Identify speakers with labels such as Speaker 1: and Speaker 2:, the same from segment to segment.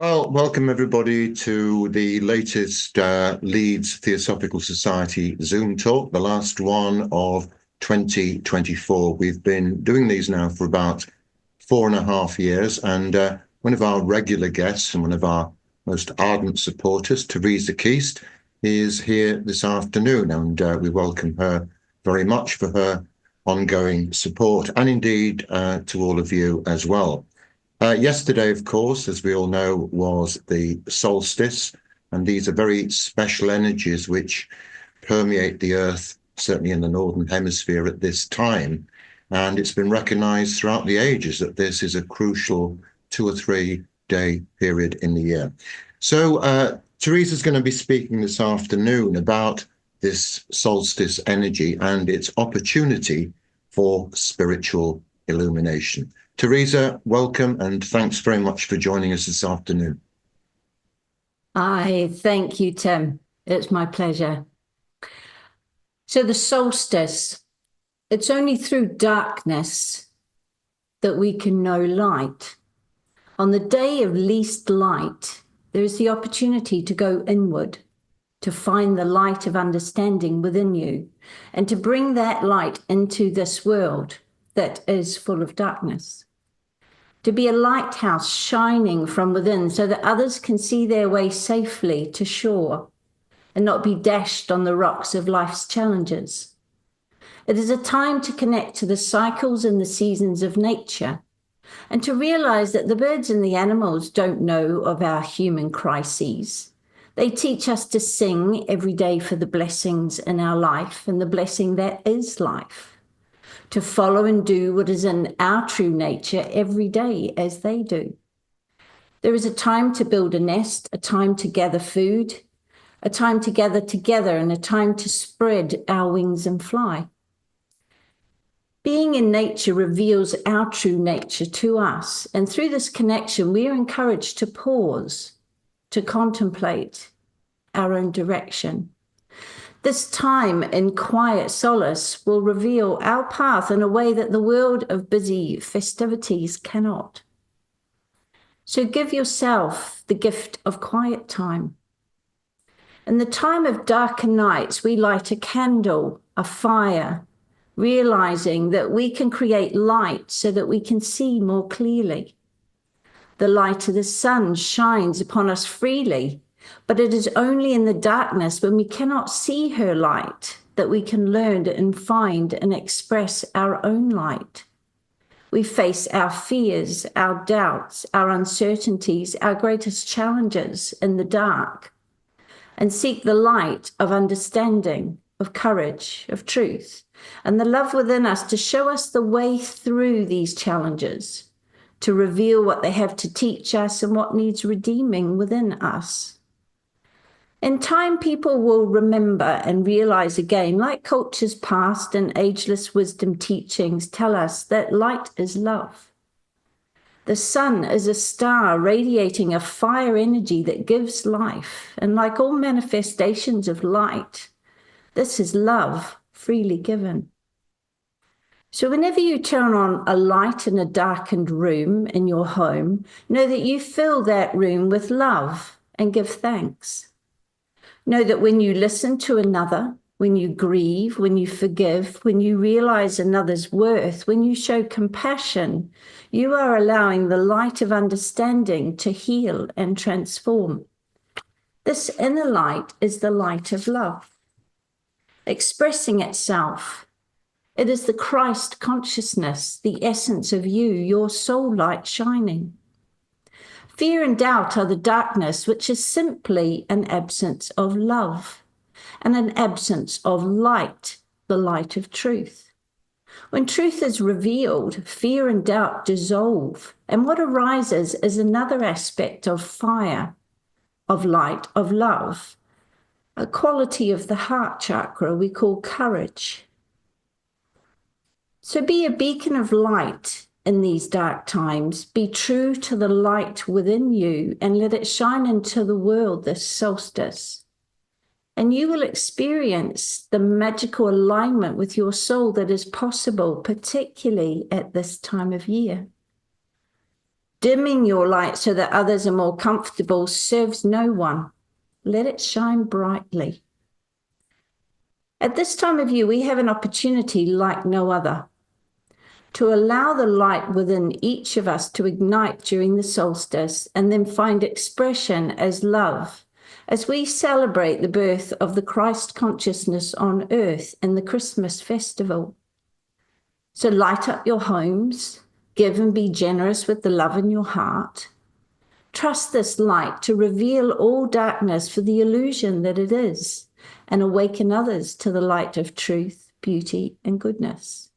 Speaker 1: Well, welcome everybody to the latest Leeds Theosophical Society Zoom talk, the last one of 2024. We've been doing these now for about 4.5 years, and one of our regular guests and one of our most ardent supporters, Teresa Keast, is here this afternoon, and we welcome her very much for her ongoing support, and indeed to all of you as well. Yesterday, of course, as we all know, was the solstice, and these are very special energies which permeate the Earth, certainly in the Northern Hemisphere at this time. And it's been recognized throughout the ages that this is a crucial 2 or 3 day period in the year. So Teresa's going to be speaking this afternoon about this solstice energy and its opportunity for spiritual illumination. Teresa, welcome, and thanks very much for joining us this afternoon.
Speaker 2: Thank you, Tim. It's my pleasure. So the solstice, it's only through darkness that we can know light. On the day of least light, there is the opportunity to go inward, to find the light of understanding within you, and to bring that light into this world that is full of darkness. To be a lighthouse shining from within so that others can see their way safely to shore and not be dashed on the rocks of life's challenges. It is a time to connect to the cycles and the seasons of nature and to realize that the birds and the animals don't know of our human crises. They teach us to sing every day for the blessings in our life and the blessing that is life. To follow and do what is in our true nature every day as they do. There is a time to build a nest, a time to gather food, a time to gather together, and a time to spread our wings and fly. Being in nature reveals our true nature to us, and through this connection, we are encouraged to pause, to contemplate our own direction. This time in quiet solace will reveal our path in a way that the world of busy festivities cannot. So give yourself the gift of quiet time. In the time of darker nights, we light a candle, a fire, realizing that we can create light so that we can see more clearly. The light of the sun shines upon us freely, but it is only in the darkness when we cannot see her light that we can learn and find and express our own light. We face our fears, our doubts, our uncertainties, our greatest challenges in the dark, and seek the light of understanding, of courage, of truth, and the love within us to show us the way through these challenges, to reveal what they have to teach us and what needs redeeming within us. In time, people will remember and realize again, like cultures past and ageless wisdom teachings tell us, that light is love. The sun is a star radiating a fire energy that gives life. And like all manifestations of light, this is love freely given. So whenever you turn on a light in a darkened room in your home, know that you fill that room with love and give thanks. Know that when you listen to another, when you grieve, when you forgive, when you realize another's worth, when you show compassion, you are allowing the light of understanding to heal and transform. This inner light is the light of love, expressing itself. It is the Christ consciousness, the essence of you, your soul light shining. Fear and doubt are the darkness, which is simply an absence of love and an absence of light, the light of truth. When truth is revealed, fear and doubt dissolve, and what arises is another aspect of fire, of light, of love, a quality of the heart chakra we call courage. So be a beacon of light in these dark times. Be true to the light within you and let it shine into the world this solstice. And you will experience the magical alignment with your soul that is possible, particularly at this time of year. Dimming your light so that others are more comfortable serves no one. Let it shine brightly. At this time of year, we have an opportunity like no other to allow the light within each of us to ignite during the solstice and then find expression as love as we celebrate the birth of the Christ consciousness on earth in the Christmas festival. So light up your homes, give and be generous with the love in your heart. Trust this light to reveal all darkness for the illusion that it is, and awaken others to the light of truth, beauty, and goodness.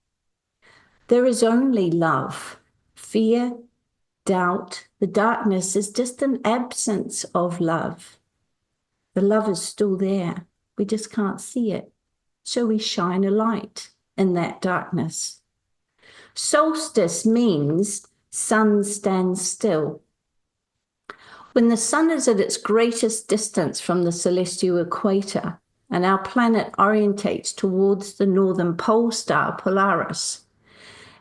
Speaker 2: There is only love. Fear, doubt, the darkness is just an absence of love. The love is still there. We just can't see it. So we shine a light in that darkness. Solstice means sun stands still. When the sun is at its greatest distance from the celestial equator and our planet orientates towards the northern pole star Polaris,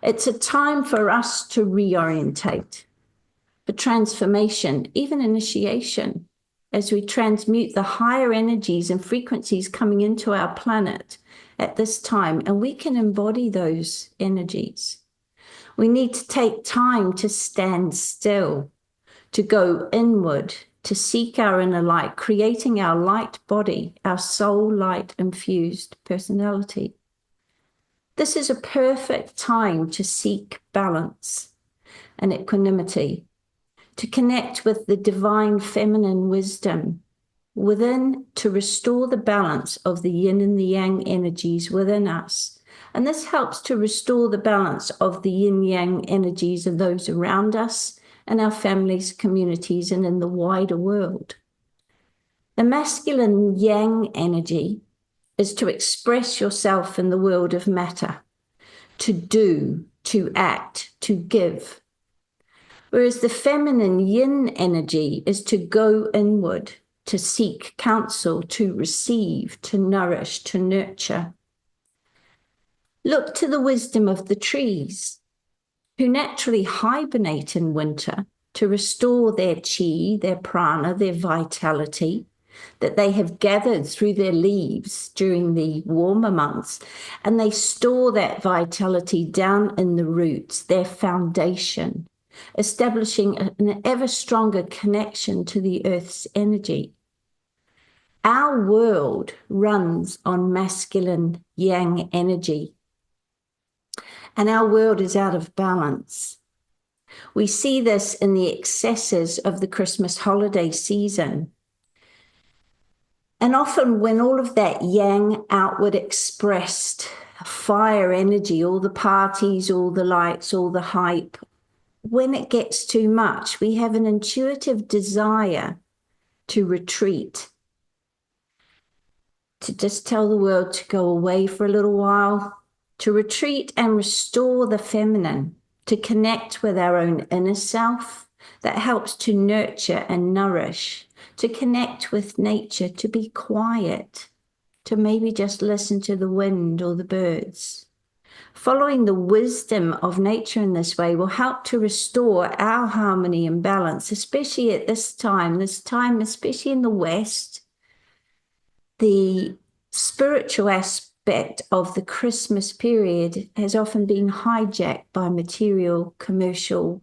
Speaker 2: it's a time for us to reorientate, for transformation, even initiation, as we transmute the higher energies and frequencies coming into our planet at this time, and we can embody those energies. We need to take time to stand still, to go inward, to seek our inner light, creating our light body, our soul light infused personality. This is a perfect time to seek balance and equanimity, to connect with the divine feminine wisdom within, to restore the balance of the yin and the yang energies within us. And this helps to restore the balance of the yin-yang energies of those around us and our families, communities, and in the wider world. The masculine yang energy is to express yourself in the world of matter, to do, to act, to give. Whereas the feminine yin energy is to go inward, to seek counsel, to receive, to nourish, to nurture. Look to the wisdom of the trees, who naturally hibernate in winter to restore their chi, their prana, their vitality that they have gathered through their leaves during the warmer months. And they store that vitality down in the roots, their foundation, establishing an ever stronger connection to the earth's energy. Our world runs on masculine yang energy, and our world is out of balance. We see this in the excesses of the Christmas holiday season. And often when all of that yang outward expressed fire energy, all the parties, all the lights, all the hype, when it gets too much, we have an intuitive desire to retreat, to just tell the world to go away for a little while, to retreat and restore the feminine, to connect with our own inner self that helps to nurture and nourish, to connect with nature, to be quiet, to maybe just listen to the wind or the birds. Following the wisdom of nature in this way will help to restore our harmony and balance, especially at this time, especially in the West. The spiritual aspect of the Christmas period has often been hijacked by material, commercial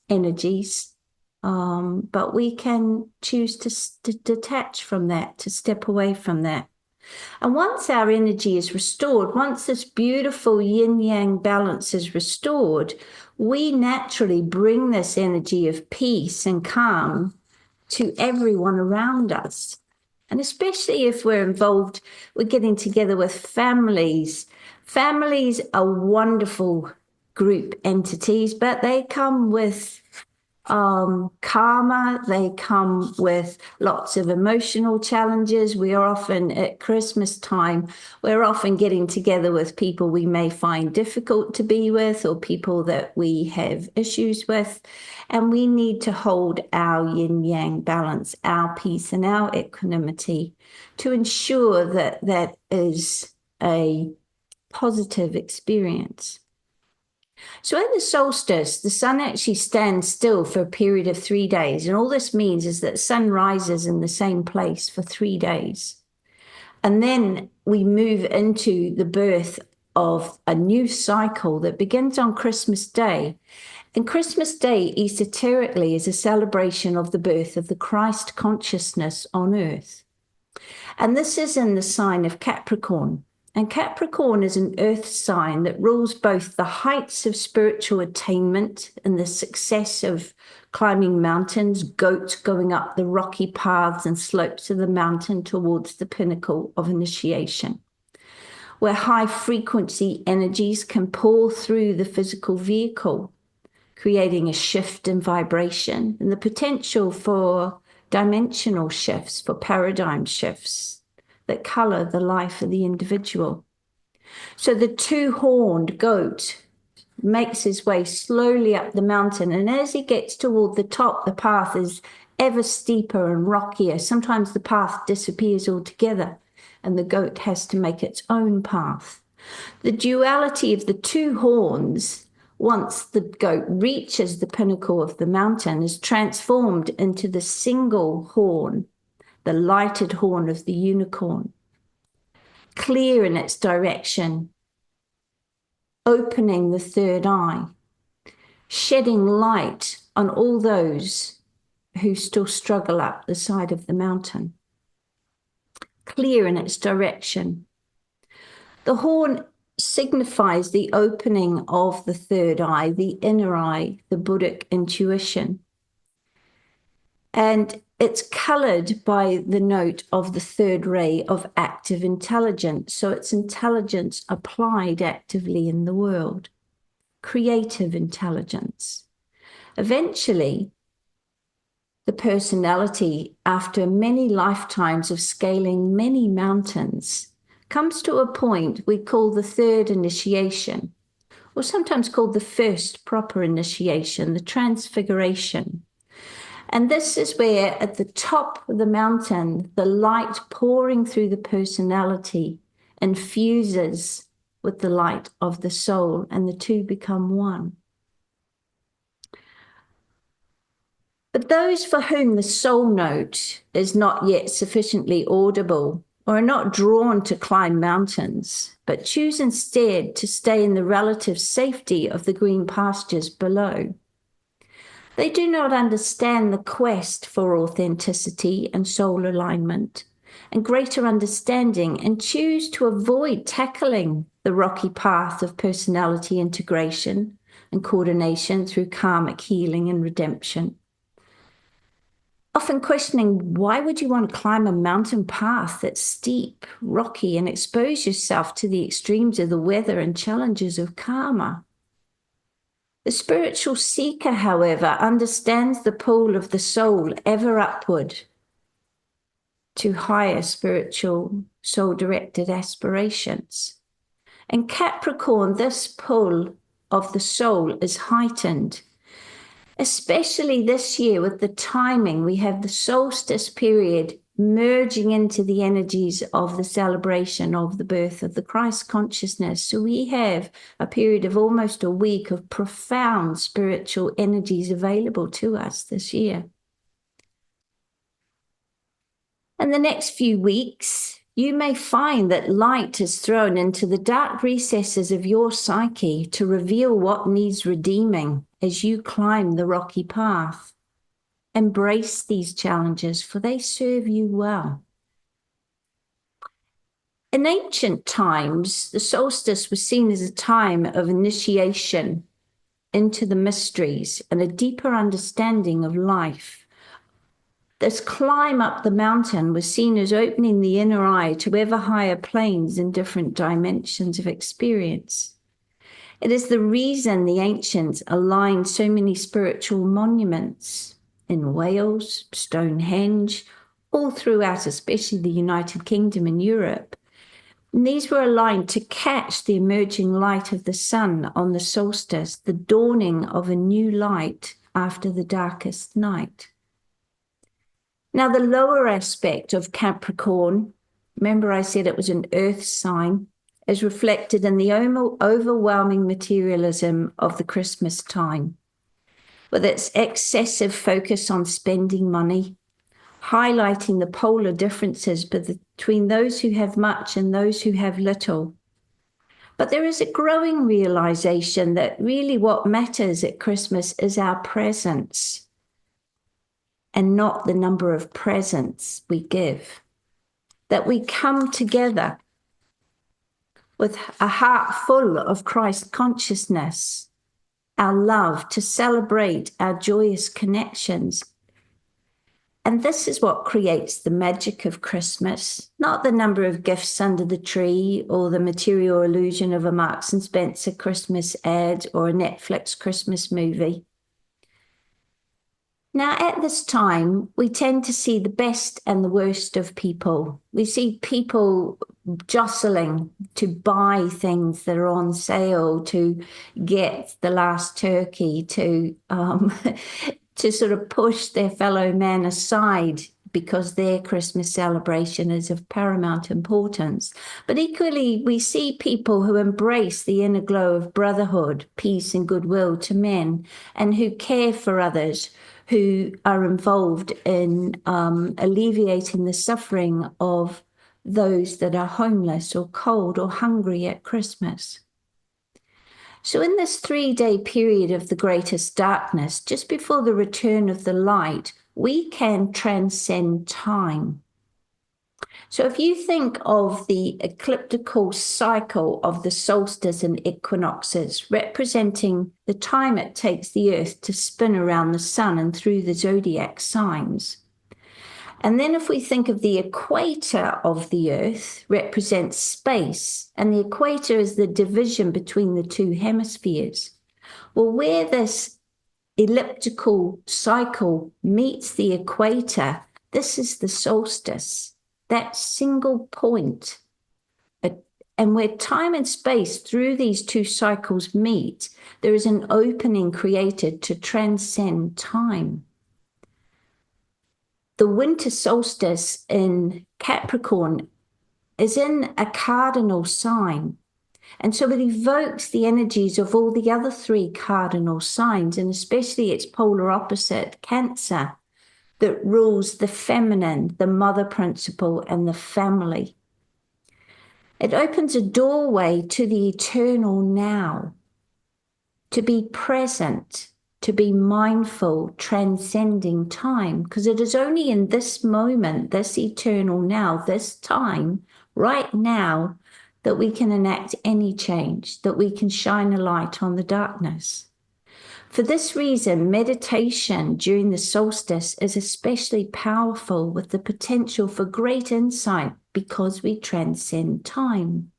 Speaker 2: energies. But we can choose to detach from that, to step away from that. And once our energy is restored, once this beautiful yin-yang balance is restored, we naturally bring this energy of peace and calm to everyone around us. And especially if we're involved, we're getting together with families. Families are wonderful group entities, but they come with karma, they come with lots of emotional challenges. We are often at Christmas time, we're often getting together with people we may find difficult to be with or people that we have issues with. And we need to hold our yin-yang balance, our peace and our equanimity to ensure that that is a positive experience. So at the solstice, the sun actually stands still for a period of 3 days. And all this means is that the sun rises in the same place for 3 days. And then we move into the birth of a new cycle that begins on Christmas Day. And Christmas Day, esoterically, is a celebration of the birth of the Christ consciousness on earth. And this is in the sign of Capricorn. And Capricorn is an earth sign that rules both the heights of spiritual attainment and the success of climbing mountains, goats going up the rocky paths and slopes of the mountain towards the pinnacle of initiation, where high frequency energies can pour through the physical vehicle, creating a shift in vibration and the potential for dimensional shifts, for paradigm shifts that color the life of the individual. So the two-horned goat makes his way slowly up the mountain, and as he gets toward the top, the path is ever steeper and rockier. Sometimes the path disappears altogether and the goat has to make its own path. The duality of the two horns, once the goat reaches the pinnacle of the mountain, is transformed into the single horn, the lighted horn of the unicorn, clear in its direction, opening the third eye, shedding light on all those who still struggle up the side of the mountain. Clear in its direction. The horn signifies the opening of the third eye, the inner eye, the Buddhic intuition. And it's colored by the note of the third ray of active intelligence. So it's intelligence applied actively in the world, creative intelligence. Eventually, the personality, after many lifetimes of scaling many mountains, comes to a point we call the third initiation, or sometimes called the first proper initiation, the transfiguration. And this is where, at the top of the mountain, the light pouring through the personality infuses with the light of the soul, and the two become one. But those for whom the soul note is not yet sufficiently audible, or are not drawn to climb mountains, but choose instead to stay in the relative safety of the green pastures below, they do not understand the quest for authenticity and soul alignment and greater understanding, and choose to avoid tackling the rocky path of personality integration and coordination through karmic healing and redemption. Often questioning, why would you want to climb a mountain path that's steep, rocky, and expose yourself to the extremes of the weather and challenges of karma? The spiritual seeker, however, understands the pull of the soul ever upward to higher spiritual soul-directed aspirations. In Capricorn, this pull of the soul is heightened, especially this year with the timing. We have the solstice period merging into the energies of the celebration of the birth of the Christ consciousness. So we have a period of almost a week of profound spiritual energies available to us this year. In the next few weeks, you may find that light is thrown into the dark recesses of your psyche to reveal what needs redeeming as you climb the rocky path. Embrace these challenges, for they serve you well. In ancient times, the solstice was seen as a time of initiation into the mysteries and a deeper understanding of life. This climb up the mountain was seen as opening the inner eye to ever higher planes and different dimensions of experience. It is the reason the ancients aligned so many spiritual monuments in Wales, Stonehenge, all throughout, especially the United Kingdom and Europe. And these were aligned to catch the emerging light of the sun on the solstice, the dawning of a new light after the darkest night. Now, the lower aspect of Capricorn, remember I said it was an earth sign, is reflected in the overwhelming materialism of the Christmas time, with its excessive focus on spending money, highlighting the polar differences between those who have much and those who have little. But there is a growing realization that really what matters at Christmas is our presence and not the number of presents we give. That we come together with a heart full of Christ consciousness, our love, to celebrate our joyous connections. And this is what creates the magic of Christmas, not the number of gifts under the tree or the material illusion of a Marks and Spencer Christmas ad or a Netflix Christmas movie. Now, at this time, we tend to see the best and the worst of people. We see people jostling to buy things that are on sale, to get the last turkey, to to sort of push their fellow man aside because their Christmas celebration is of paramount importance. But equally, we see people who embrace the inner glow of brotherhood, peace, and goodwill to men, and who care for others, who are involved in alleviating the suffering of those that are homeless or cold or hungry at Christmas. So in this 3-day period of the greatest darkness, just before the return of the light, we can transcend time. So if you think of the ecliptical cycle of the solstice and equinoxes, representing the time it takes the Earth to spin around the sun and through the zodiac signs. And then if we think of the equator of the Earth, represents space, and the equator is the division between the two hemispheres. Well, where this elliptical cycle meets the equator, this is the solstice, that single point. And where time and space through these two cycles meet, there is an opening created to transcend time. The winter solstice in Capricorn is in a cardinal sign. And so it evokes the energies of all the other 3 cardinal signs, and especially its polar opposite, Cancer, that rules the feminine, the mother principle, and the family. It opens a doorway to the eternal now, to be present, to be mindful, transcending time, because it is only in this moment, this eternal now, this time, right now, that we can enact any change, that we can shine a light on the darkness. For this reason, meditation during the solstice is especially powerful, with the potential for great insight, because we transcend time.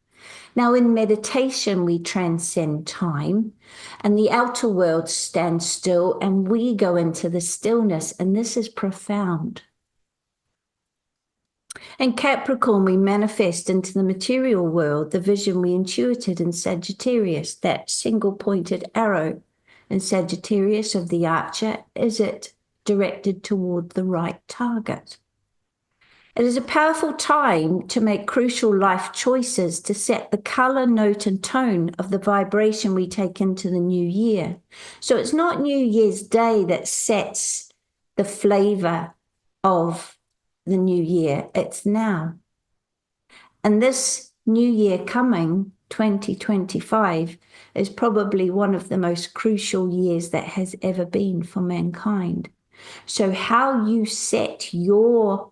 Speaker 2: Now, in meditation, we transcend time, and the outer world stands still, and we go into the stillness, and this is profound. In Capricorn, we manifest into the material world the vision we intuited in Sagittarius, that single-pointed arrow in Sagittarius of the archer. Is it directed toward the right target? It is a powerful time to make crucial life choices to set the color, note, and tone of the vibration we take into the new year. So it's not New Year's Day that sets the flavor of the new year. It's now. And this new year coming, 2025, is probably one of the most crucial years that has ever been for mankind. So how you set your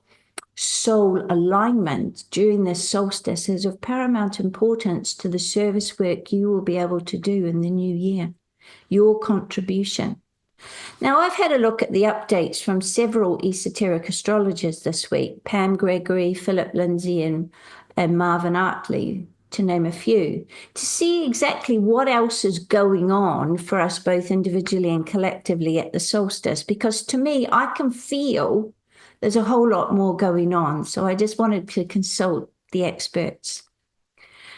Speaker 2: soul alignment during this solstice is of paramount importance to the service work you will be able to do in the new year, your contribution. Now, I've had a look at the updates from several esoteric astrologers this week, Pam Gregory, Philip Lindsay, and Marvin Artley, to name a few, to see exactly what else is going on for us both individually and collectively at the solstice, because to me, I can feel there's a whole lot more going on. So I just wanted to consult the experts.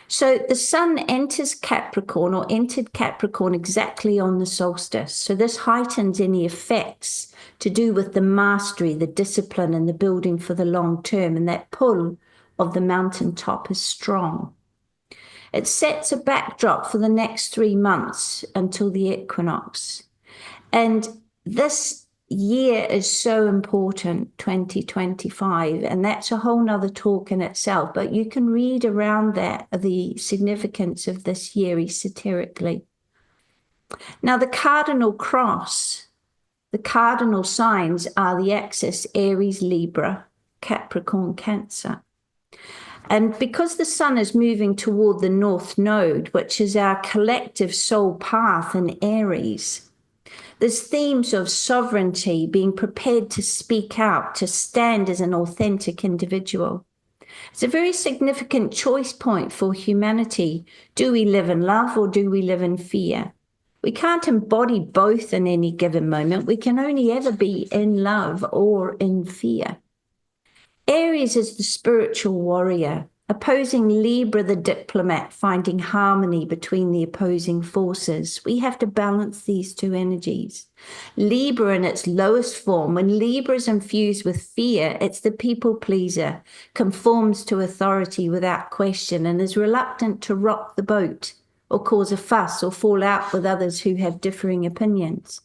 Speaker 2: So the sun enters Capricorn, or entered Capricorn, exactly on the solstice. So this heightens any effects to do with the mastery, the discipline, and the building for the long term. And that pull of the mountaintop is strong. It sets a backdrop for the next 3 months until the equinox. And this year is so important, 2025, and that's a whole nother talk in itself, but you can read around that, the significance of this year esoterically. Now, the cardinal cross, the cardinal signs are the axis Aries, Libra, Capricorn, Cancer. And because the sun is moving toward the North Node, which is our collective soul path in Aries, there's themes of sovereignty, being prepared to speak out, to stand as an authentic individual. It's a very significant choice point for humanity. Do we live in love or do we live in fear? We can't embody both in any given moment. We can only ever be in love or in fear. Aries is the spiritual warrior, opposing Libra, the diplomat, finding harmony between the opposing forces. We have to balance these two energies. Libra in its lowest form, when Libra is infused with fear, it's the people pleaser, conforms to authority without question, and is reluctant to rock the boat or cause a fuss or fall out with others who have differing opinions.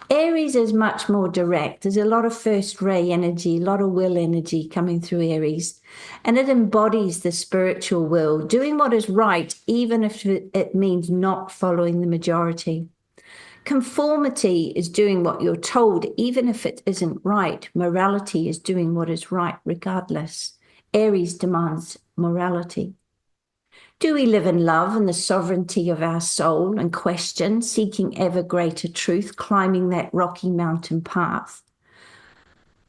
Speaker 2: Aries is much more direct. There's a lot of first ray energy, a lot of will energy coming through Aries, and it embodies the spiritual will, doing what is right, even if it means not following the majority. Conformity is doing what you're told, even if it isn't right. Morality is doing what is right, regardless. Aries demands morality. Do we live in love and the sovereignty of our soul and question, seeking ever greater truth, climbing that rocky mountain path?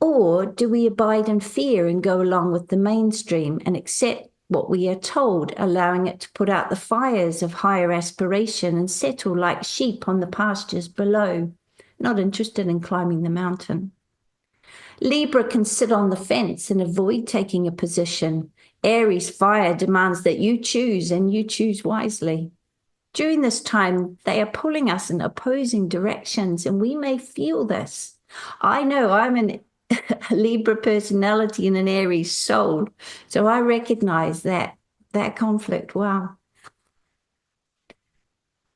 Speaker 2: Or do we abide in fear and go along with the mainstream and accept what we are told, allowing it to put out the fires of higher aspiration and settle like sheep on the pastures below, not interested in climbing the mountain? Libra can sit on the fence and avoid taking a position. Aries fire demands that you choose, and you choose wisely. During this time, they are pulling us in opposing directions, and we may feel this. I know I'm a Libra personality and an Aries soul, so I recognize that conflict. Wow.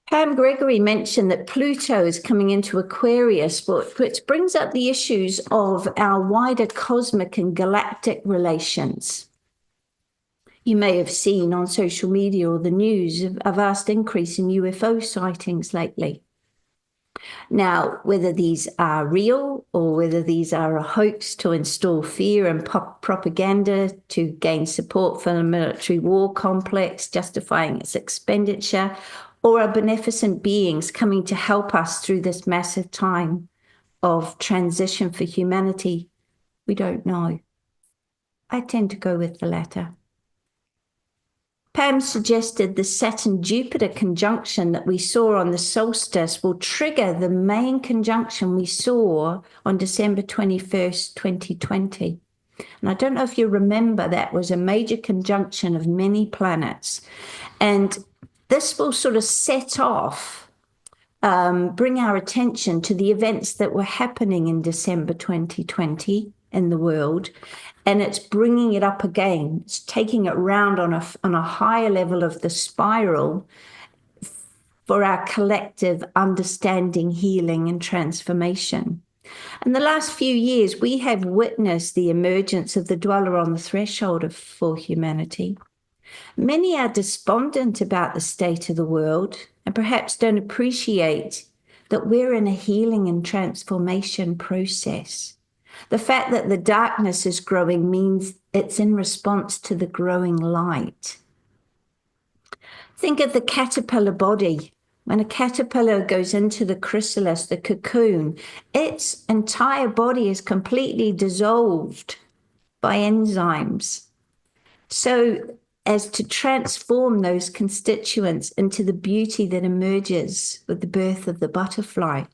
Speaker 2: Pam Gregory mentioned that Pluto is coming into Aquarius, which brings up the issues of our wider cosmic and galactic relations. You may have seen on social media or the news a vast increase in UFO sightings lately. Now, whether these are real or whether these are a hoax to install fear and propaganda to gain support for the military war complex, justifying its expenditure, or are beneficent beings coming to help us through this massive time of transition for humanity, we don't know. I tend to go with the latter. Pam suggested the Saturn-Jupiter conjunction that we saw on the solstice will trigger the main conjunction we saw on December 21st, 2020. And I don't know if you remember, that was a major conjunction of many planets. And this will sort of set off, bring our attention to the events that were happening in December 2020 in the world. And it's bringing it up again. It's taking it round on a higher level of the spiral for our collective understanding, healing, and transformation. In the last few years, we have witnessed the emergence of the dweller on the threshold for humanity. Many are despondent about the state of the world and perhaps don't appreciate that we're in a healing and transformation process. The fact that the darkness is growing means it's in response to the growing light. Think of the caterpillar body. When a caterpillar goes into the chrysalis, the cocoon, its entire body is completely dissolved by enzymes. So as to transform those constituents into the beauty that emerges with the birth of the butterfly.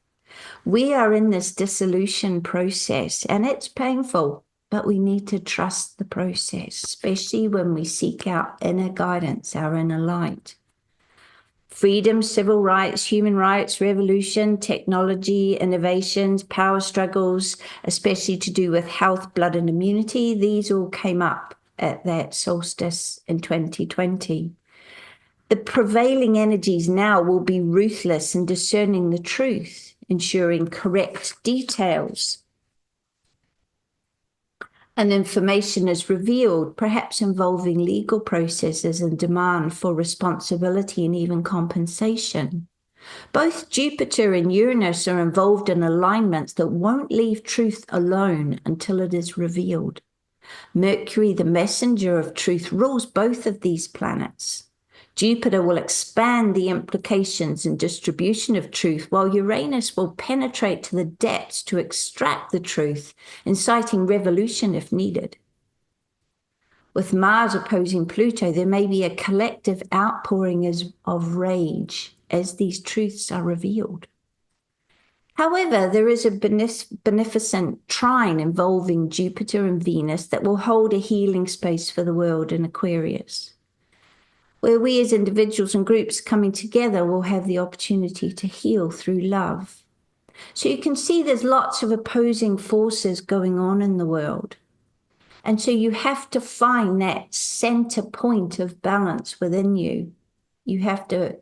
Speaker 2: We are in this dissolution process, and it's painful, but we need to trust the process, especially when we seek out inner guidance, our inner light. Freedom, civil rights, human rights, revolution, technology, innovations, power struggles, especially to do with health, blood, and immunity, these all came up at that solstice in 2020. The prevailing energies now will be ruthless in discerning the truth, ensuring correct details. And information is revealed, perhaps involving legal processes and demand for responsibility and even compensation. Both Jupiter and Uranus are involved in alignments that won't leave truth alone until it is revealed. Mercury, the messenger of truth, rules both of these planets. Jupiter will expand the implications and distribution of truth, while Uranus will penetrate to the depths to extract the truth, inciting revolution if needed. With Mars opposing Pluto, there may be a collective outpouring of rage as these truths are revealed. However, there is a beneficent trine involving Jupiter and Venus that will hold a healing space for the world in Aquarius, where we as individuals and groups coming together will have the opportunity to heal through love. So you can see there's lots of opposing forces going on in the world. And so you have to find that center point of balance within you. You have to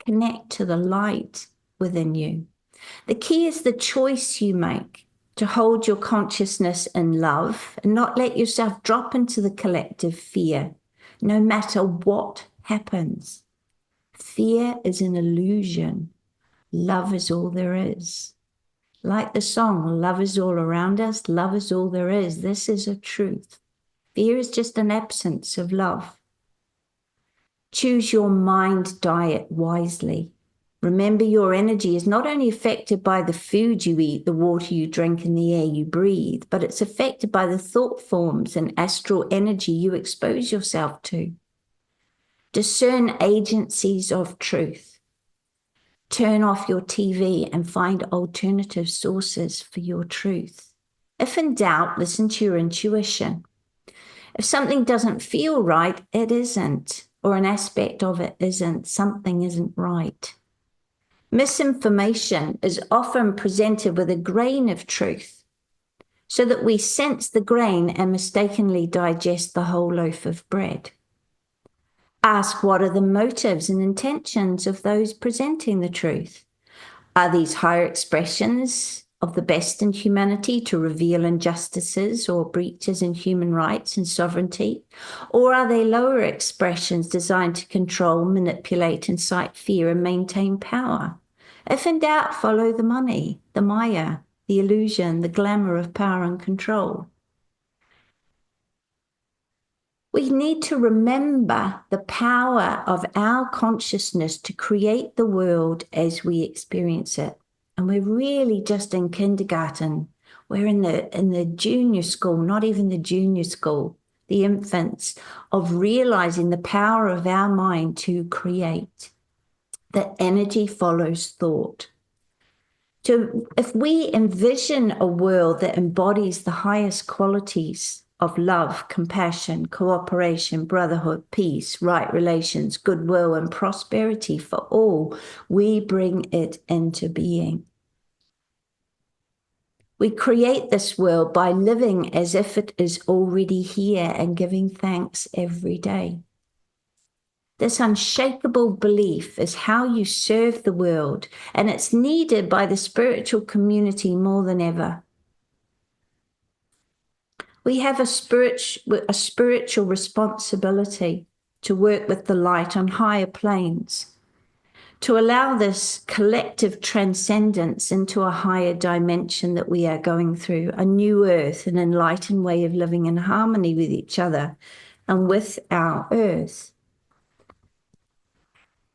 Speaker 2: connect to the light within you. The key is the choice you make to hold your consciousness in love and not let yourself drop into the collective fear, no matter what happens. Fear is an illusion. Love is all there is. Like the song, love is all around us, love is all there is. This is a truth. Fear is just an absence of love. Choose your mind diet wisely. Remember, your energy is not only affected by the food you eat, the water you drink, and the air you breathe, but it's affected by the thought forms and astral energy you expose yourself to. Discern agencies of truth. Turn off your TV and find alternative sources for your truth. If in doubt, listen to your intuition. If something doesn't feel right, it isn't, or an aspect of it isn't. Something isn't right. Misinformation is often presented with a grain of truth, so that we sense the grain and mistakenly digest the whole loaf of bread. Ask, what are the motives and intentions of those presenting the truth? Are these higher expressions of the best in humanity to reveal injustices or breaches in human rights and sovereignty? Or are they lower expressions designed to control, manipulate, incite fear, and maintain power? If in doubt, follow the money, the Maya, the illusion, the glamour of power and control. We need to remember the power of our consciousness to create the world as we experience it. And we're really just in kindergarten. We're in the junior school, not even the junior school, the infants, of realizing the power of our mind to create. That energy follows thought. So if we envision a world that embodies the highest qualities of love, compassion, cooperation, brotherhood, peace, right relations, goodwill, and prosperity for all, we bring it into being. We create this world by living as if it is already here and giving thanks every day. This unshakable belief is how you serve the world, and it's needed by the spiritual community more than ever. We have a spiritual responsibility to work with the light on higher planes, to allow this collective transcendence into a higher dimension that we are going through, a new earth, an enlightened way of living in harmony with each other and with our earth.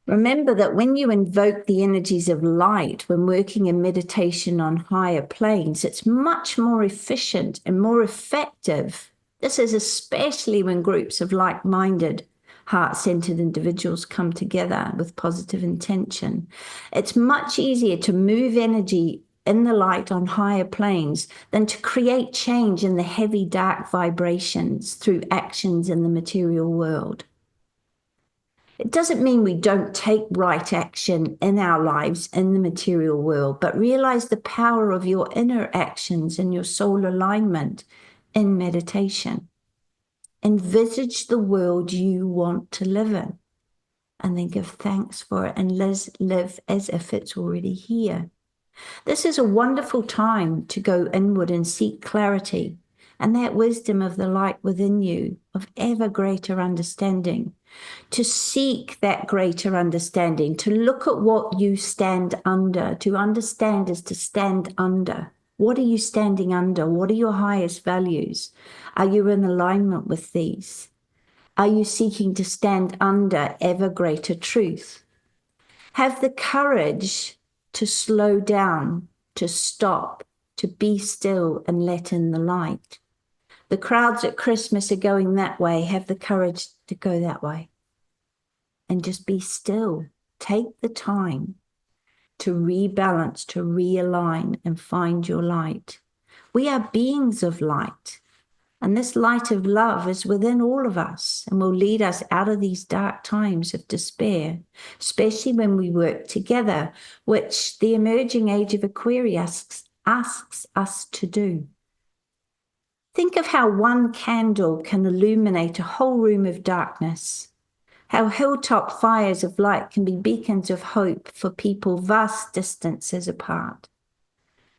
Speaker 2: Remember that when you invoke the energies of light, when working in meditation on higher planes, it's much more efficient and more effective. This is especially when groups of like-minded, heart-centered individuals come together with positive intention. It's much easier to move energy in the light on higher planes than to create change in the heavy, dark vibrations through actions in the material world. It doesn't mean we don't take right action in our lives in the material world, but realize the power of your inner actions and your soul alignment in meditation. Envisage the world you want to live in. and then give thanks for it and live as if it's already here. This is a wonderful time to go inward and seek clarity and that wisdom of the light within you of ever greater understanding, to seek that greater understanding, to look at what you stand under. To understand is to stand under. What are you standing under? What are your highest values? Are you in alignment with these? Are you seeking to stand under ever greater truth? Have the courage to slow down, to stop, to be still and let in the light. The crowds at Christmas are going that way. Have the courage to go that way. And just be still. Take the time to rebalance, to realign and find your light. We are beings of light. And this light of love is within all of us and will lead us out of these dark times of despair, especially when we work together, which the emerging age of Aquarius asks us to do. Think of how one candle can illuminate a whole room of darkness, how hilltop fires of light can be beacons of hope for people vast distances apart,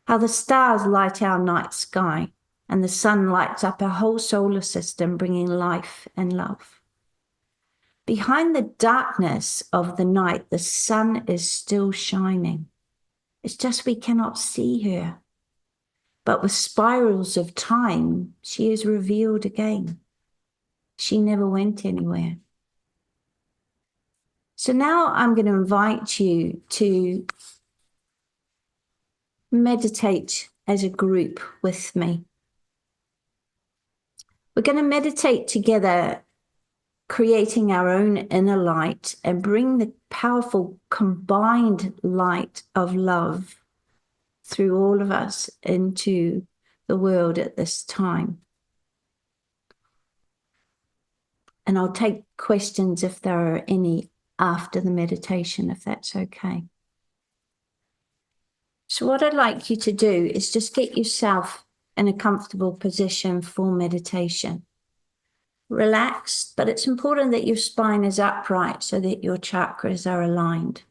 Speaker 2: how the stars light our night sky, and the sun lights up our whole solar system, bringing life and love. Behind the darkness of the night, the sun is still shining. It's just we cannot see her. But with spirals of time, she is revealed again. She never went anywhere. So now I'm going to invite you to meditate as a group with me. We're going to meditate together, creating our own inner light and bring the powerful combined light of love through all of us into the world at this time. And I'll take questions if there are any after the meditation, if that's okay. So what I'd like you to do is just get yourself in a comfortable position for meditation. Relaxed, but it's important that your spine is upright so that your chakras are aligned.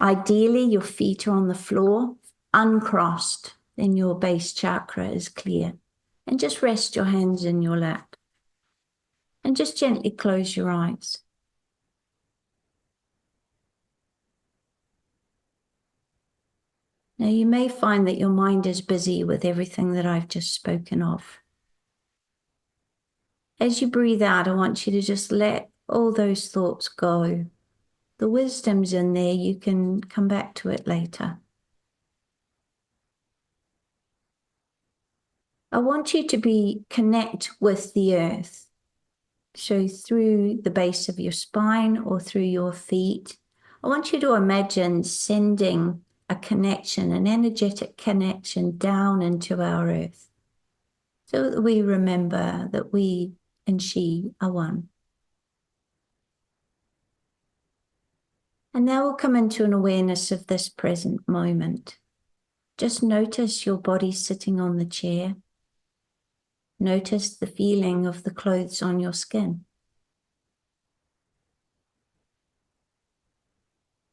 Speaker 2: Ideally, your feet are on the floor, uncrossed, then your base chakra is clear. And just rest your hands in your lap. And just gently close your eyes. Now, you may find that your mind is busy with everything that I've just spoken of. As you breathe out, I want you to just let all those thoughts go. The wisdom's in there, you can come back to it later. I want you to connect with the earth. So through the base of your spine or through your feet, I want you to imagine sending a connection, an energetic connection down into our earth, so that we remember that we and she are one. And now we'll come into an awareness of this present moment. Just notice your body sitting on the chair. Notice the feeling of the clothes on your skin.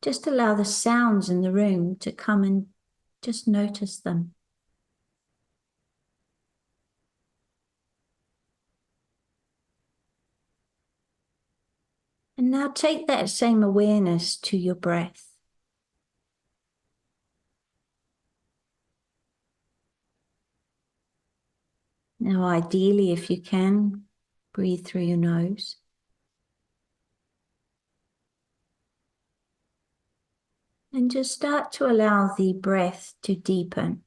Speaker 2: Just allow the sounds in the room to come and just notice them. And now take that same awareness to your breath. Now, ideally, if you can, breathe through your nose. And just start to allow the breath to deepen.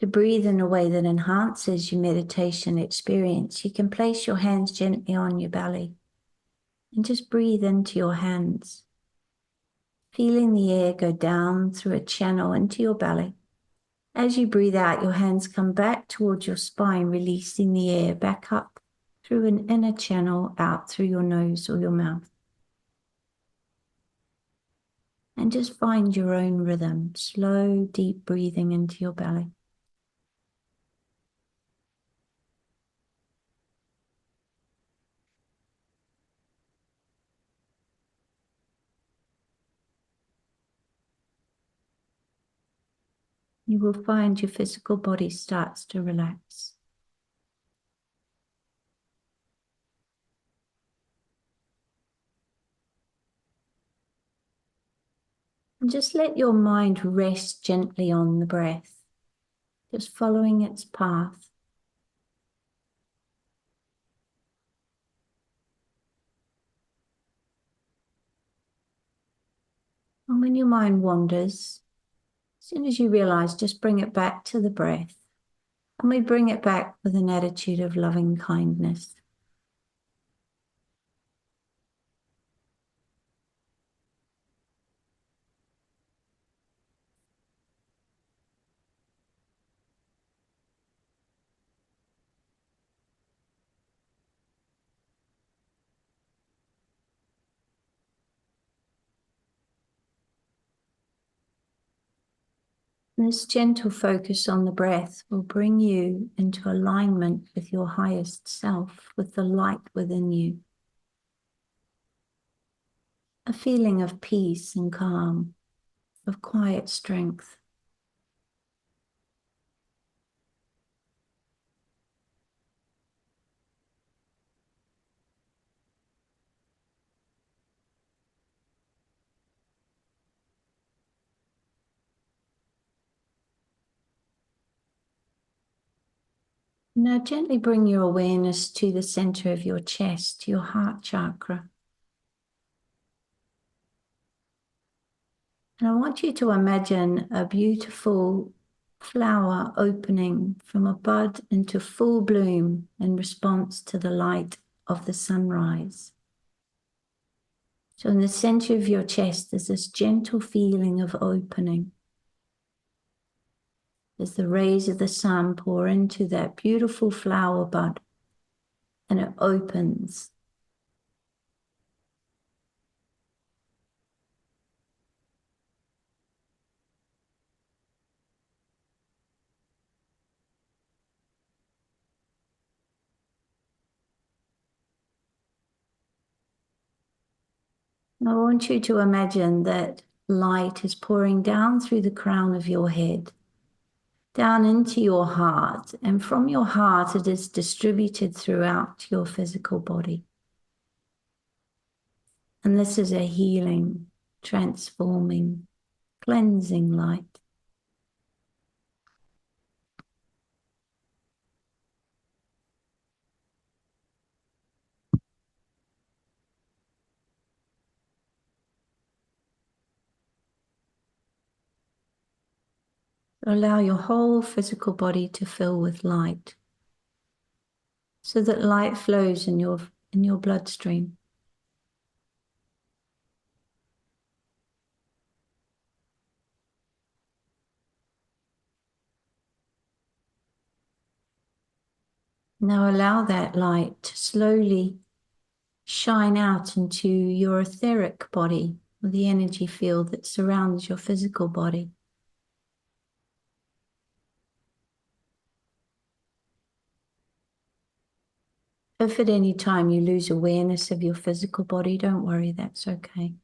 Speaker 2: To breathe in a way that enhances your meditation experience, you can place your hands gently on your belly and just breathe into your hands, feeling the air go down through a channel into your belly. As you breathe out, your hands come back towards your spine, releasing the air back up through an inner channel out through your nose or your mouth. And just find your own rhythm, slow, deep breathing into your belly. you will find your physical body starts to relax. And just let your mind rest gently on the breath, just following its path. And when your mind wanders, as soon as you realize, just bring it back to the breath. And we bring it back with an attitude of loving kindness. This gentle focus on the breath will bring you into alignment with your highest self, with the light within you. A feeling of peace and calm, of quiet strength. Now gently bring your awareness to the center of your chest, your heart chakra. And I want you to imagine a beautiful flower opening from a bud into full bloom in response to the light of the sunrise. So in the center of your chest, there's this gentle feeling of opening. As the rays of the sun pour into that beautiful flower bud, and it opens. I want you to imagine that light is pouring down through the crown of your head, down into your heart, and from your heart it is distributed throughout your physical body. And this is a healing, transforming, cleansing light. Allow your whole physical body to fill with light, so that light flows in your bloodstream. Now allow that light to slowly shine out into your etheric body, or the energy field that surrounds your physical body. If at any time you lose awareness of your physical body, don't worry, that's okay.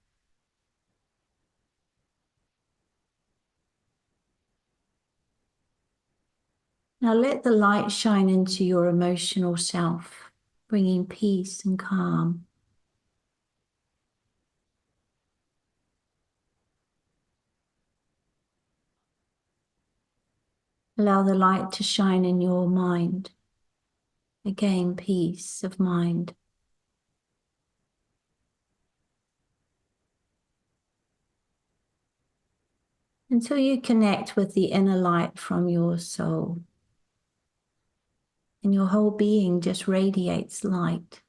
Speaker 2: Now let the light shine into your emotional self, bringing peace and calm. Allow the light to shine in your mind. Again, peace of mind. Until you connect with the inner light from your soul. And your whole being just radiates light.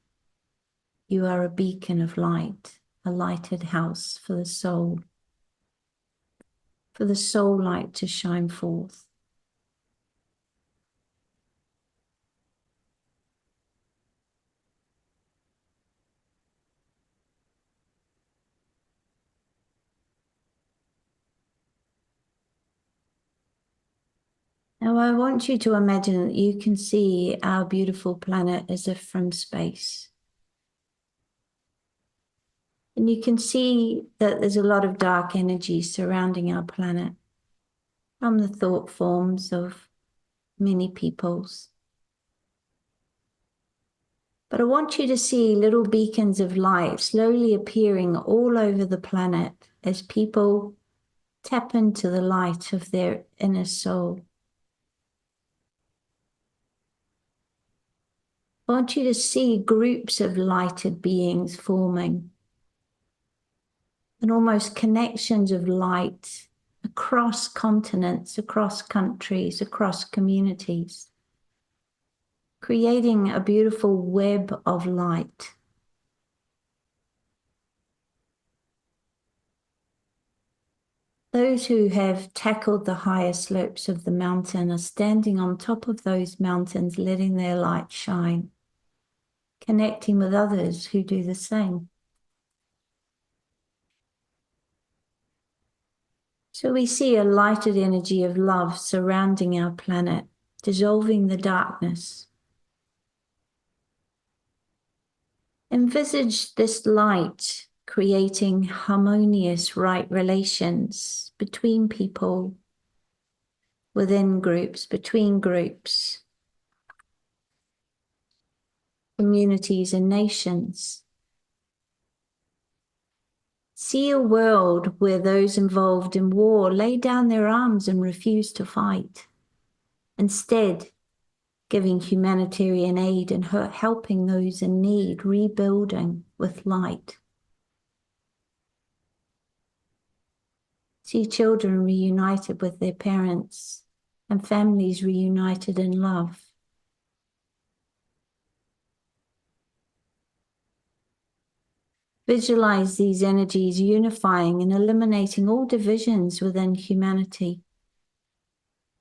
Speaker 2: You are a beacon of light, a lighted house for the soul light to shine forth. Now I want you to imagine that you can see our beautiful planet as if from space. And you can see that there's a lot of dark energy surrounding our planet. from the thought forms of many peoples. But I want you to see little beacons of light slowly appearing all over the planet as people tap into the light of their inner soul. I want you to see groups of lighted beings forming and almost connections of light across continents, across countries, across communities, creating a beautiful web of light. Those who have tackled the higher slopes of the mountain are standing on top of those mountains, letting their light shine, connecting with others who do the same. So we see a lighted energy of love surrounding our planet, dissolving the darkness. Envisage this light creating harmonious, right relations between people, within groups, between groups, communities and nations. See a world where those involved in war lay down their arms and refuse to fight, instead giving humanitarian aid and helping those in need, rebuilding with light. See children reunited with their parents and families reunited in love. Visualize these energies unifying and eliminating all divisions within humanity,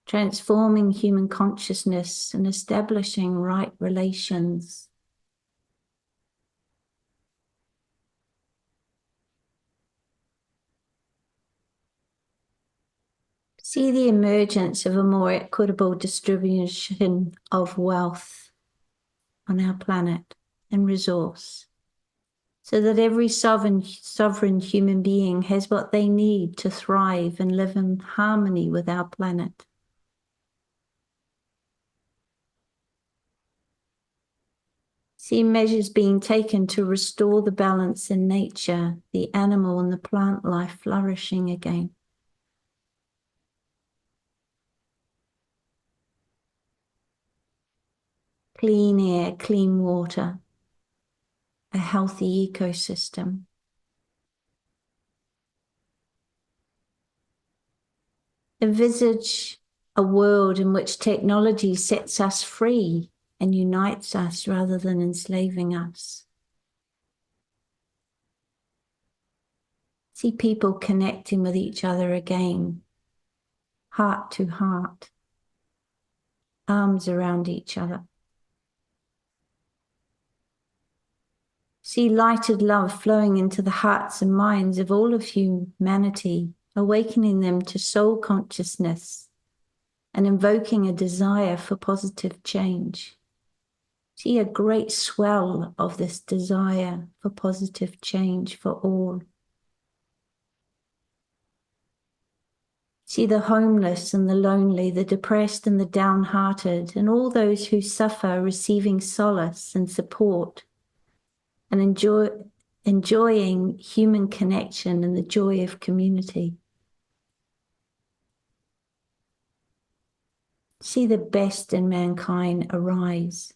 Speaker 2: transforming human consciousness and establishing right relations. See the emergence of a more equitable distribution of wealth on our planet and resource, so that every sovereign human being has what they need to thrive and live in harmony with our planet. See measures being taken to restore the balance in nature, the animal and the plant life flourishing again. Clean air, clean water, a healthy ecosystem. Envisage a world in which technology sets us free and unites us rather than enslaving us. See people connecting with each other again, heart to heart, arms around each other. See lighted love flowing into the hearts and minds of all of humanity, awakening them to soul consciousness and invoking a desire for positive change. See a great swell of this desire for positive change for all. See the homeless and the lonely, the depressed and the downhearted, and all those who suffer receiving solace and support and enjoying human connection and the joy of community. See the best in mankind arise.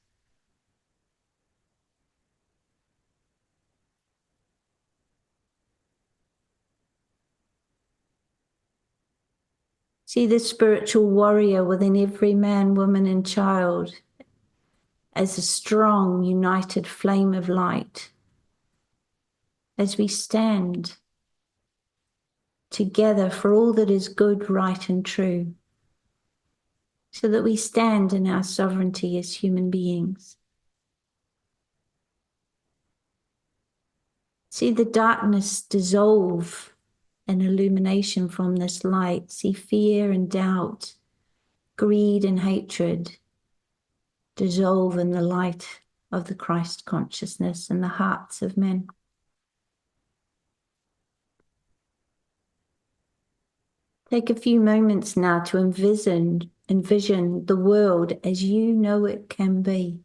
Speaker 2: See the spiritual warrior within every man, woman, and child as a strong, united flame of light. As we stand together for all that is good, right, and true, so that we stand in our sovereignty as human beings. See the darkness dissolve in illumination from this light. See fear and doubt, greed and hatred dissolve in the light of the Christ consciousness in the hearts of men. Take a few moments now to envision the world as you know it can be.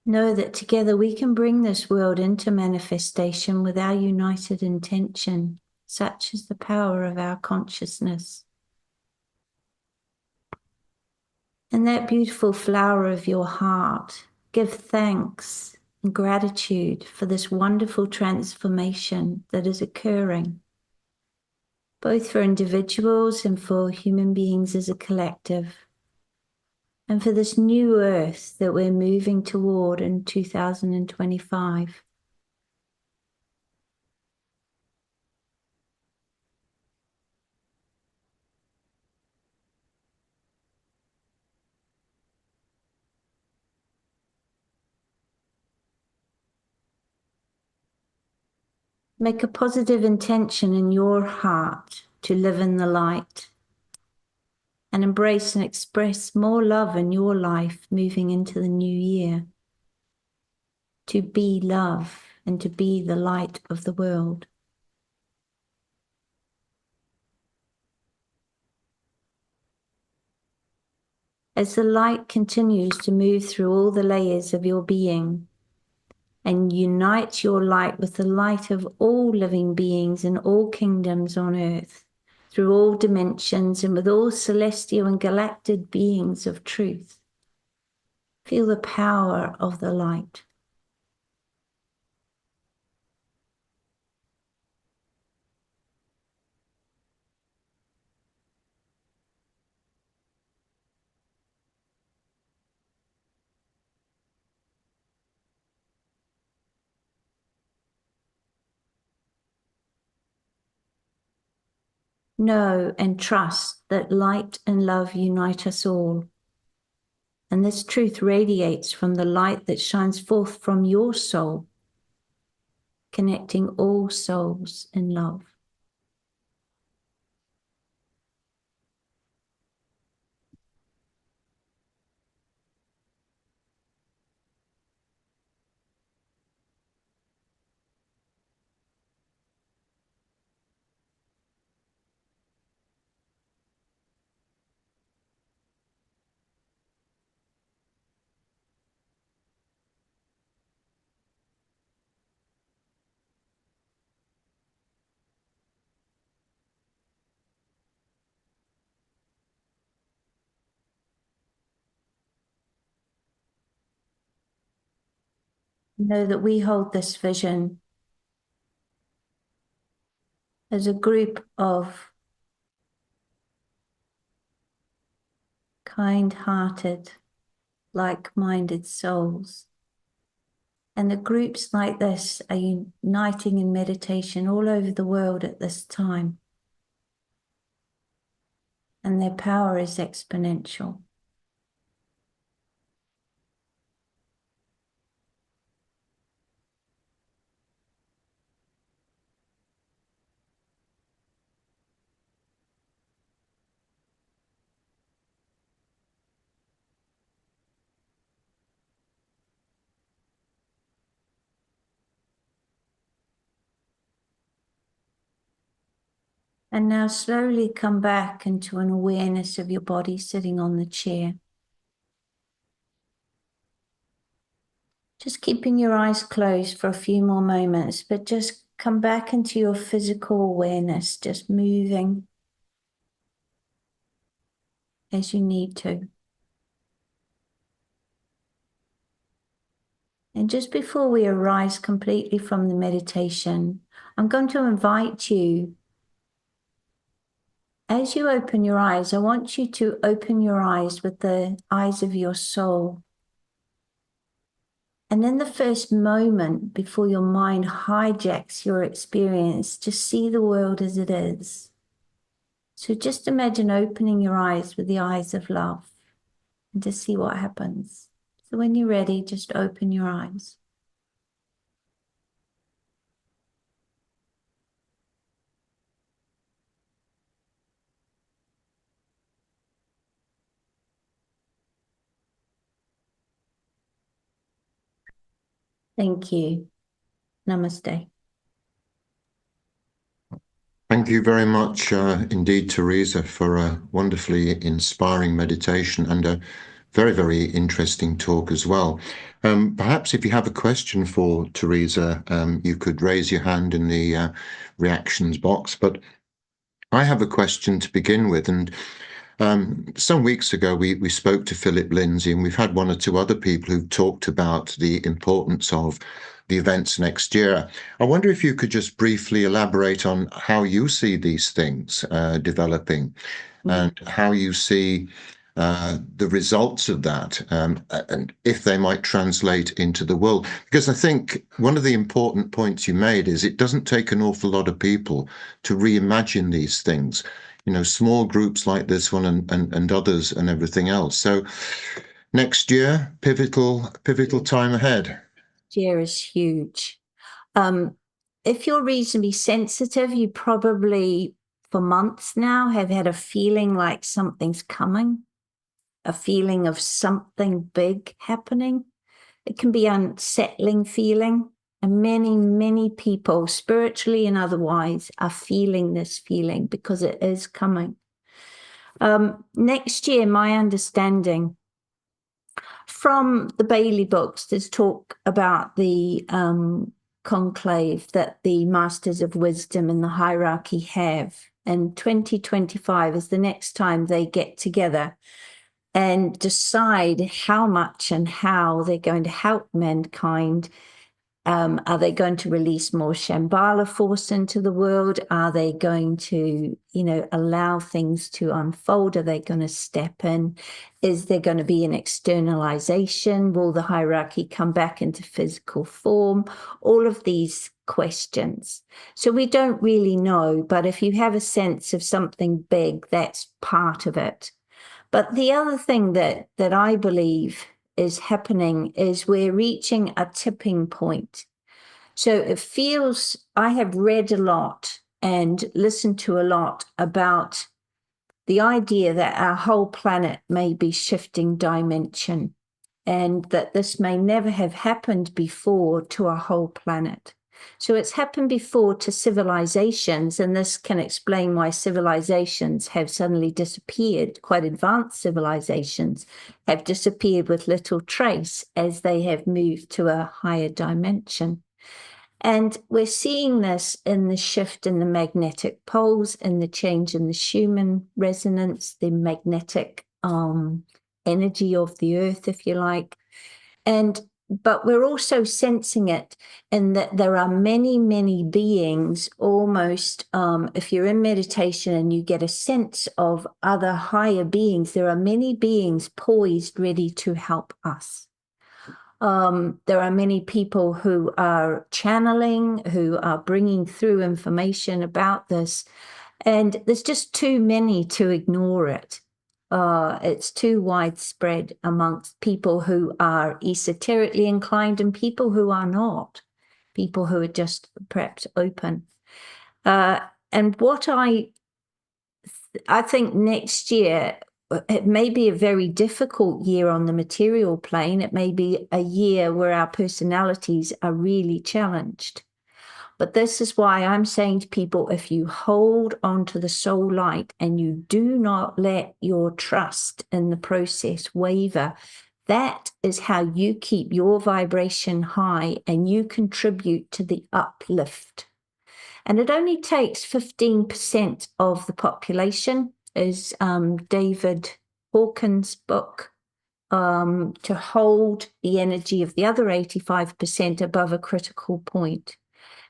Speaker 2: Know that together we can bring this world into manifestation with our united intention. Such is the power of our consciousness. And that beautiful flower of your heart, give thanks and gratitude for this wonderful transformation that is occurring, both for individuals and for human beings as a collective, and for this new earth that we're moving toward in 2025. Make a positive intention in your heart to live in the light and embrace and express more love in your life moving into the new year. To be love and to be the light of the world. As the light continues to move through all the layers of your being and unite your light with the light of all living beings in all kingdoms on earth, through all dimensions and with all celestial and galactic beings of truth, feel the power of the light. Know and trust that light and love unite us all. And this truth radiates from the light that shines forth from your soul, connecting all souls in love. Know that we hold this vision as a group of kind-hearted, like-minded souls. And the groups like this are uniting in meditation all over the world at this time. And their power is exponential. And now slowly come back into an awareness of your body sitting on the chair. Just keeping your eyes closed for a few more moments, but just come back into your physical awareness, just moving as you need to. And just before we arise completely from the meditation, I'm going to invite you, as you open your eyes, I want you to open your eyes with the eyes of your soul. And in the first moment, before your mind hijacks your experience, just see the world as it is. So just imagine opening your eyes with the eyes of love and just see what happens. So when you're ready, just open your eyes. Thank you. Namaste.
Speaker 1: Thank you very much indeed, Teresa, for a wonderfully inspiring meditation and a very, very interesting talk as well. Perhaps if you have a question for Teresa, you could raise your hand in the reactions box. But I have a question to begin with. And some weeks ago, we spoke to Philip Lindsay, and we've had one or two other people who've talked about the importance of the events next year. I wonder if you could just briefly elaborate on how you see these things developing and how you see the results of that, and if they might translate into the world. Because I think one of the important points you made is it doesn't take an awful lot of people to reimagine these things. You know, small groups like this one and others and everything else. So next year, pivotal time ahead.
Speaker 2: Year is huge. If you're reasonably sensitive, you probably for months now have had a feeling like something's coming, a feeling of something big happening. It can be an unsettling feeling. And many, many people, spiritually and otherwise, are feeling this feeling because it is coming. Next year, my understanding from the Bailey books, there's talk about the conclave that the Masters of Wisdom and the hierarchy have. And 2025 is the next time they get together and decide how much and how they're going to help mankind. Are they going to release more Shambhala force into the world? Are they going to, allow things to unfold? Are they going to step in? Is there going to be an externalization? Will the hierarchy come back into physical form? All of these questions. So we don't really know, but if you have a sense of something big, that's part of it. But the other thing that I believe is happening is we're reaching a tipping point. So it feels, I have read a lot and listened to a lot about the idea that our whole planet may be shifting dimension and that this may never have happened before to a whole planet. So it's happened before to civilizations, and this can explain why civilizations have suddenly disappeared. Quite advanced civilizations have disappeared with little trace as they have moved to a higher dimension. And we're seeing this in the shift in the magnetic poles, in the change in the Schumann resonance, the magnetic energy of the earth, if you like. But we're also sensing it in that there are many, many beings almost, if you're in meditation and you get a sense of other higher beings, there are many beings poised, ready to help us. There are many people who are channeling, who are bringing through information about this, and there's just too many to ignore it. It's too widespread amongst people who are esoterically inclined and people who are not, people who are just perhaps open. And what I think next year, it may be a very difficult year on the material plane. It may be a year where our personalities are really challenged. But this is why I'm saying to people, if you hold on to the soul light and you do not let your trust in the process waver, that is how you keep your vibration high and you contribute to the uplift. And it only takes 15% of the population, is David Hawkins' book, to hold the energy of the other 85% above a critical point.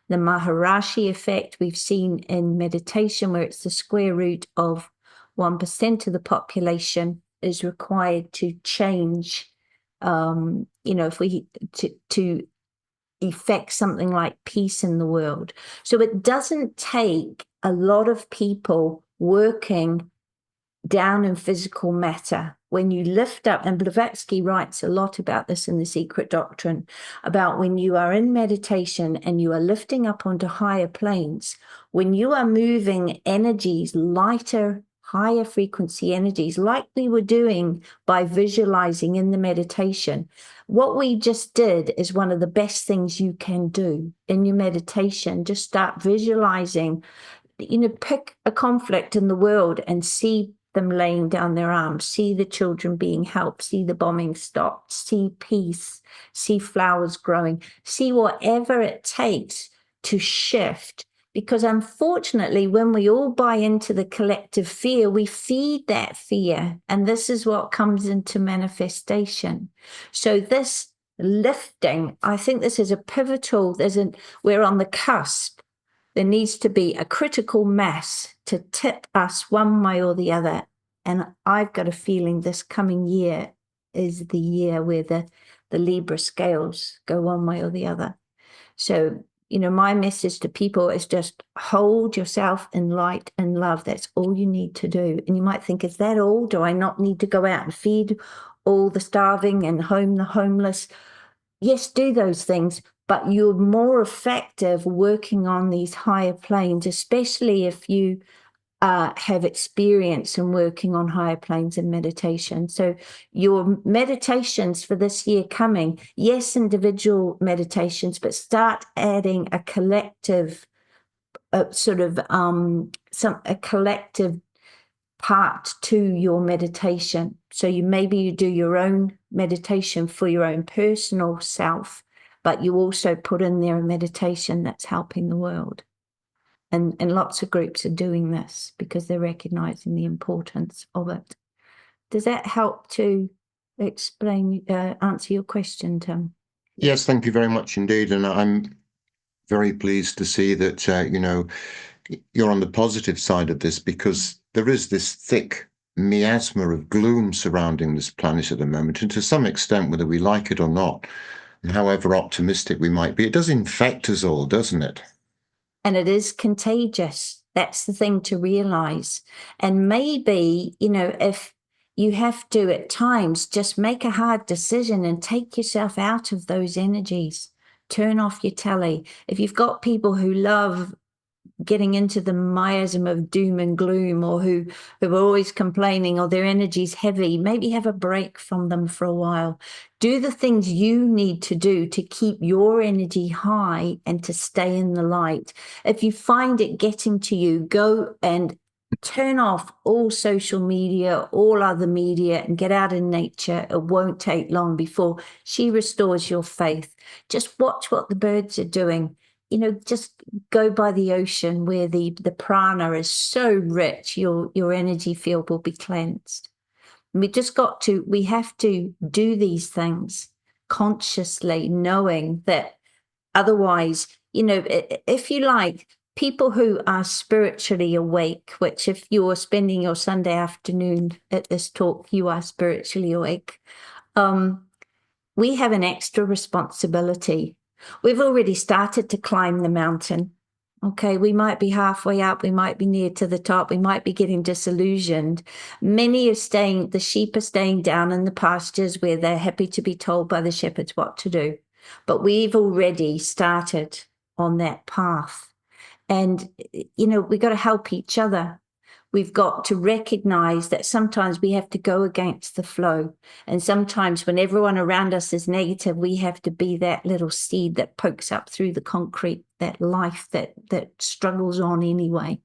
Speaker 2: The Maharishi effect we've seen in meditation, where it's the square root of 1% of the population is required to change, if we to effect something like peace in the world. So it doesn't take a lot of people working down in physical matter. When you lift up, and Blavatsky writes a lot about this in The Secret Doctrine, about when you are in meditation and you are lifting up onto higher planes, when you are moving energies lighter, higher frequency energies, like we were doing by visualizing in the meditation. What we just did is one of the best things you can do in your meditation. Just start visualizing, pick a conflict in the world and see them laying down their arms, see the children being helped, see the bombing stopped, see peace, see flowers growing, see whatever it takes to shift. Because unfortunately, when we all buy into the collective fear, we feed that fear. And this is what comes into manifestation. So this lifting, I think this is a pivotal, we're on the cusp. There needs to be a critical mass to tip us one way or the other. And I've got a feeling this coming year is the year where the Libra scales go one way or the other. So, my message to people is just hold yourself in light and love. That's all you need to do. And you might think, is that all? Do I not need to go out and feed all the starving and home the homeless? Yes, do those things, but you're more effective working on these higher planes, especially if you have experience in working on higher planes in meditation. So your meditations for this year coming, yes, individual meditations, but start adding a collective a collective part to your meditation. So you do your own meditation for your own personal self, but you also put in there a meditation that's helping the world. And lots of groups are doing this because they're recognizing the importance of it. Does that help to answer your question, Tim?
Speaker 1: Yes, thank you very much indeed. And I'm very pleased to see that, you're on the positive side of this, because there is this thick miasma of gloom surrounding this planet at the moment. And to some extent, whether we like it or not, and however optimistic we might be, it does infect us all, doesn't it?
Speaker 2: And it is contagious. That's the thing to realize. And maybe, if you have to at times just make a hard decision and take yourself out of those energies, turn off your telly. If you've got people who love getting into the miasm of doom and gloom, or who are always complaining, or their energy's heavy, maybe have a break from them for a while. Do the things you need to do to keep your energy high and to stay in the light. If you find it getting to you, go and turn off all social media, all other media, and get out in nature. It won't take long before she restores your faith. Just watch what the birds are doing. Just go by the ocean where the prana is so rich, your energy field will be cleansed. We have to do these things consciously, knowing that otherwise, if you like, people who are spiritually awake, which if you're spending your Sunday afternoon at this talk, you are spiritually awake, we have an extra responsibility. We've already started to climb the mountain. Okay, we might be halfway up, we might be near to the top, we might be getting disillusioned. The sheep are staying down in the pastures where they're happy to be told by the shepherds what to do. But we've already started on that path. And, we've got to help each other. We've got to recognize that sometimes we have to go against the flow. And sometimes when everyone around us is negative, we have to be that little seed that pokes up through the concrete, that life that struggles on anyway.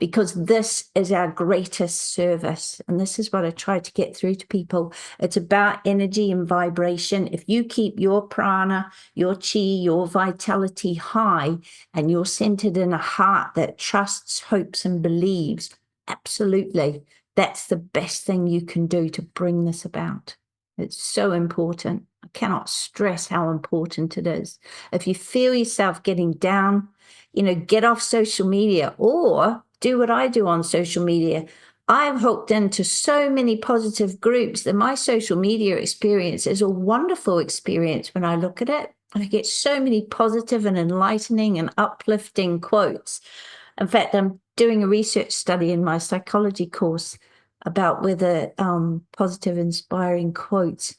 Speaker 2: Because this is our greatest service. And this is what I try to get through to people. It's about energy and vibration. If you keep your prana, your chi, your vitality high, and you're centered in a heart that trusts, hopes, and believes, absolutely, that's the best thing you can do to bring this about. It's so important. I cannot stress how important it is. If you feel yourself getting down, get off social media, or do what I do on social media. I've hooked into so many positive groups that my social media experience is a wonderful experience when I look at it. I get so many positive and enlightening and uplifting quotes. In fact, I'm doing a research study in my psychology course about whether positive, inspiring quotes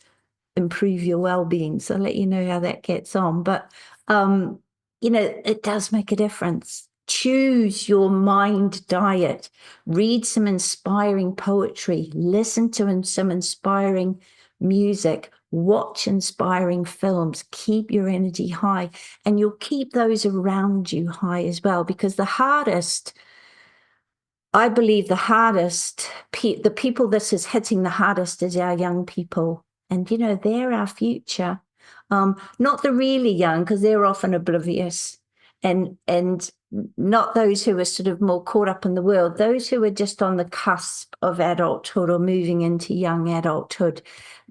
Speaker 2: improve your well-being. So I'll let you know how that gets on. But, it does make a difference. Choose your mind diet. Read some inspiring poetry. Listen to some inspiring music. Watch inspiring films. Keep your energy high. And you'll keep those around you high as well. Because I believe the people this is hitting the hardest is our young people. And, they're our future. Not the really young, because they're often oblivious. And not those who are sort of more caught up in the world, those who are just on the cusp of adulthood or moving into young adulthood,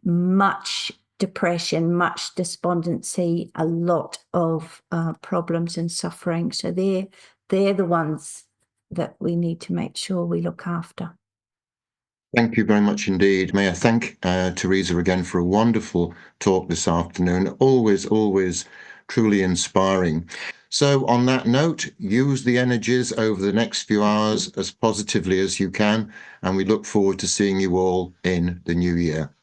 Speaker 2: much depression, much despondency, a lot of problems and suffering. So they're the ones that we need to make sure we look after.
Speaker 1: Thank you very much indeed. May I thank Teresa again for a wonderful talk this afternoon. Always truly inspiring. So on that note, use the energies over the next few hours as positively as you can, and we look forward to seeing you all in the new year.